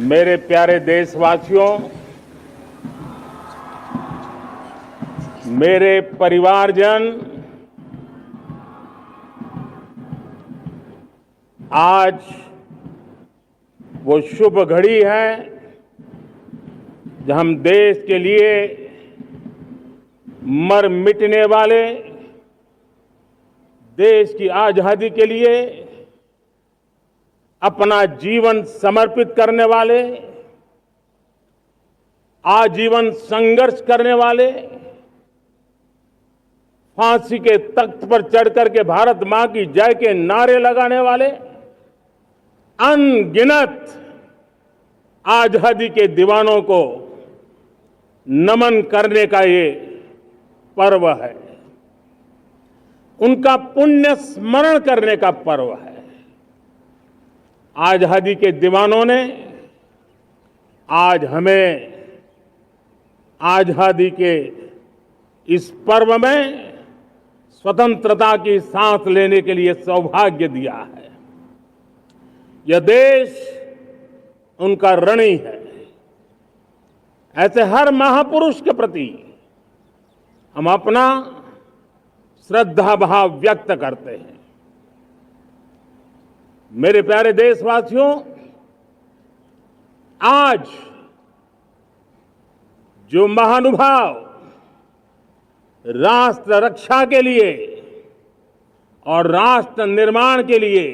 मेरे प्यारे देशवासियों, मेरे परिवारजन, आज वो शुभ घड़ी है जब हम देश के लिए मर मिटने वाले, देश की आजादी के लिए अपना जीवन समर्पित करने वाले, आजीवन संघर्ष करने वाले, फांसी के तख्त पर चढ़कर के भारत मां की जय के नारे लगाने वाले अनगिनत आजादी के दीवानों को नमन करने का ये पर्व है, उनका पुण्य स्मरण करने का पर्व है। आजादी के दीवानों ने आज हमें आजादी के इस पर्व में स्वतंत्रता की सांस लेने के लिए सौभाग्य दिया है। यह देश उनका ऋणी है। ऐसे हर महापुरुष के प्रति हम अपना श्रद्धा भाव व्यक्त करते हैं। मेरे प्यारे देशवासियों, आज जो महानुभाव राष्ट्र रक्षा के लिए और राष्ट्र निर्माण के लिए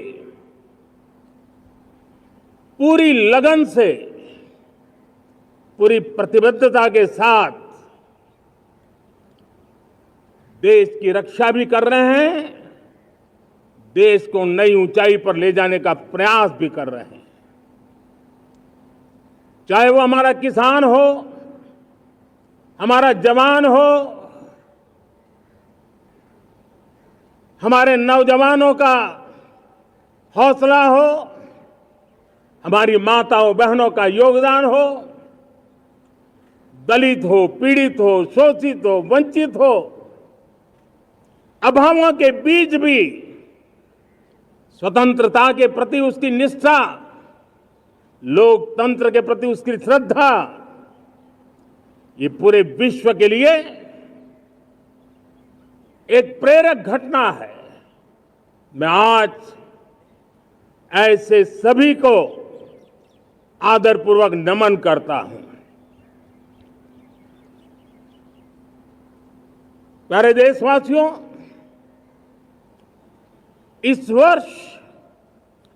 पूरी लगन से, पूरी प्रतिबद्धता के साथ देश की रक्षा भी कर रहे हैं, देश को नई ऊंचाई पर ले जाने का प्रयास भी कर रहे हैं। चाहे वो हमारा किसान हो, हमारा जवान हो, हमारे नौजवानों का हौसला हो, हमारी माताओं बहनों का योगदान हो, दलित हो, पीड़ित हो, शोषित हो, वंचित हो, अभावों के बीच भी स्वतंत्रता के प्रति उसकी निष्ठा, लोकतंत्र के प्रति उसकी श्रद्धा, ये पूरे विश्व के लिए एक प्रेरक घटना है। मैं आज ऐसे सभी को आदरपूर्वक नमन करता हूं। प्यारे देशवासियों, इस वर्ष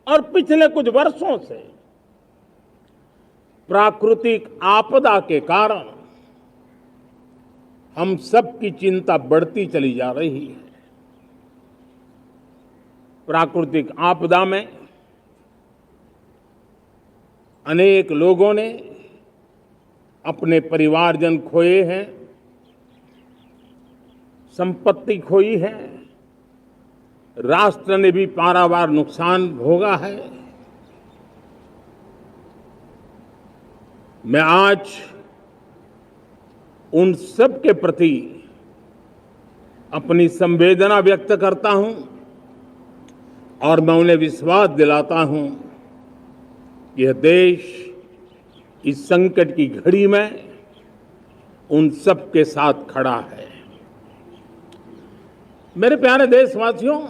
और पिछले कुछ वर्षों से प्राकृतिक आपदा के कारण हम सबकी चिंता बढ़ती चली जा रही है। प्राकृतिक आपदा में अनेक लोगों ने अपने परिवारजन खोए हैं, संपत्ति खोई है, राष्ट्र ने भी पारावार नुकसान भोगा है। मैं आज उन सब के प्रति अपनी संवेदना व्यक्त करता हूं और मैं उन्हें विश्वास दिलाता हूं कि यह देश इस संकट की घड़ी में उन सब के साथ खड़ा है। मेरे प्यारे देशवासियों,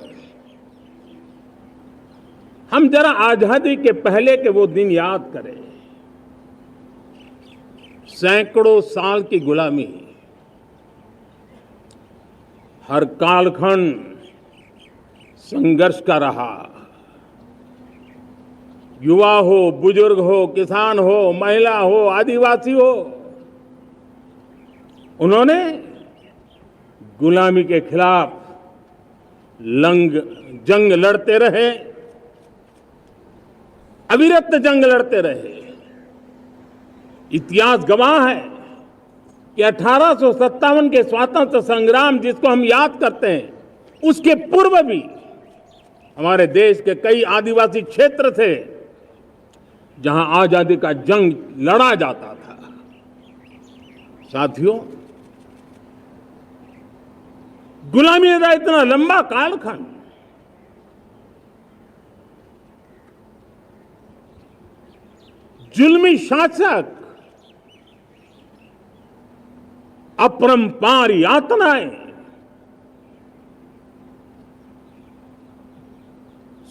हम जरा आजादी के पहले के वो दिन याद करें। सैकड़ों साल की गुलामी, हर कालखंड संघर्ष का रहा। युवा हो, बुजुर्ग हो, किसान हो, महिला हो, आदिवासी हो, उन्होंने गुलामी के खिलाफ जंग लड़ते रहे, अविरत जंग लड़ते रहे। इतिहास गवाह है कि 1857 के स्वातंत्र संग्राम जिसको हम याद करते हैं, उसके पूर्व भी हमारे देश के कई आदिवासी क्षेत्र थे जहां आजादी का जंग लड़ा जाता था। साथियों, गुलामी का इतना लंबा कालखंड जुल्मी शासक अपरंपार यातनाएं,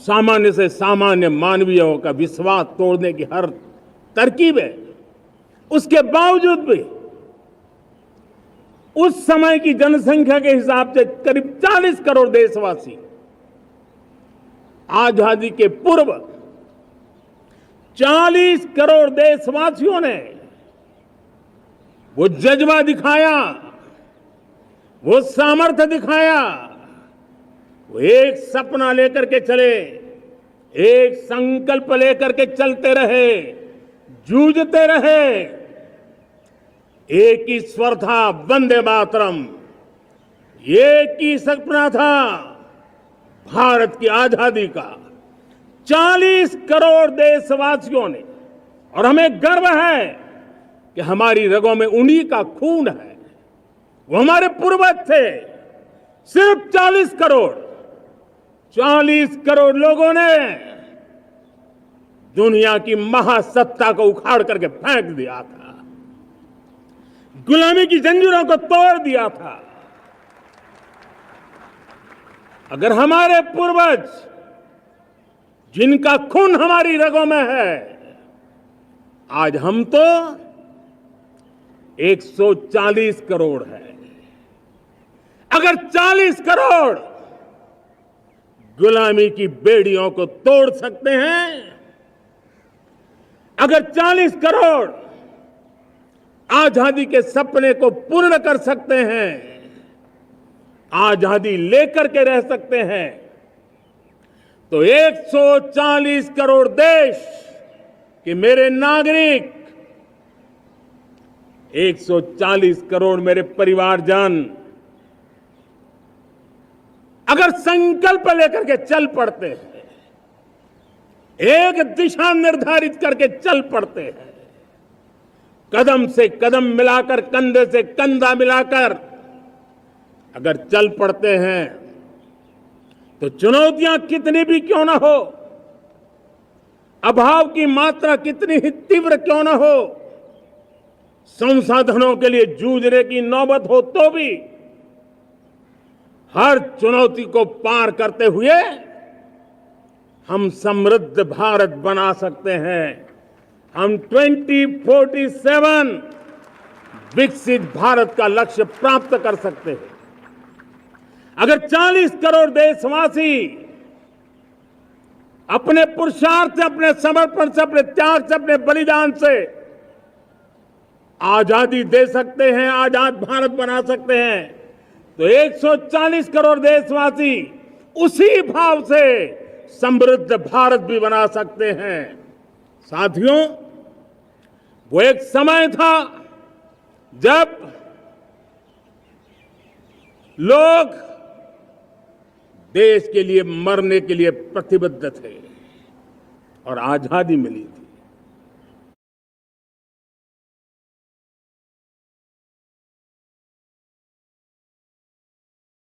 सामान्य से सामान्य मानवीयों का विश्वास तोड़ने की हर तरकीब है, उसके बावजूद भी उस समय की जनसंख्या के हिसाब से करीब 40 करोड़ देशवासी आजादी के पूर्व 40 करोड़ देशवासियों ने वो जज्बा दिखाया, वो सामर्थ्य दिखाया, वो एक सपना लेकर के चले, एक संकल्प लेकर के चलते रहे, जूझते रहे। एक ही स्वर था, वंदे मातरम। एक ही सपना था, भारत की आजादी का। 40 करोड़ देशवासियों ने, और हमें गर्व है कि हमारी रगों में उन्हीं का खून है, वो हमारे पूर्वज थे। सिर्फ 40 करोड़ लोगों ने दुनिया की महासत्ता को उखाड़ करके फेंक दिया था, गुलामी की जंजीरों को तोड़ दिया था। अगर हमारे पूर्वज, जिनका खून हमारी रगों में है, आज हम तो 140 करोड़ है। अगर 40 करोड़ गुलामी की बेड़ियों को तोड़ सकते हैं, अगर 40 करोड़ आजादी के सपने को पूर्ण कर सकते हैं, आजादी लेकर के रह सकते हैं, तो 140 करोड़ देश के मेरे नागरिक, 140 करोड़ मेरे परिवारजन अगर संकल्प लेकर के चल पड़ते हैं, एक दिशा निर्धारित करके चल पड़ते हैं, कदम से कदम मिलाकर, कंधे से कंधा मिलाकर अगर चल पड़ते हैं, तो चुनौतियां कितनी भी क्यों ना हो, अभाव की मात्रा कितनी ही तीव्र क्यों ना हो, संसाधनों के लिए जूझने की नौबत हो, तो भी हर चुनौती को पार करते हुए हम समृद्ध भारत बना सकते हैं। हम 2047 विकसित भारत का लक्ष्य प्राप्त कर सकते हैं। अगर 40 करोड़ देशवासी अपने पुरुषार्थ से, अपने समर्पण से, अपने त्याग से, अपने बलिदान से आजादी दे सकते हैं, आजाद भारत बना सकते हैं, तो 140 करोड़ देशवासी उसी भाव से समृद्ध भारत भी बना सकते हैं। साथियों, वो एक समय था जब लोग देश के लिए मरने के लिए प्रतिबद्ध थे और आजादी मिली थी।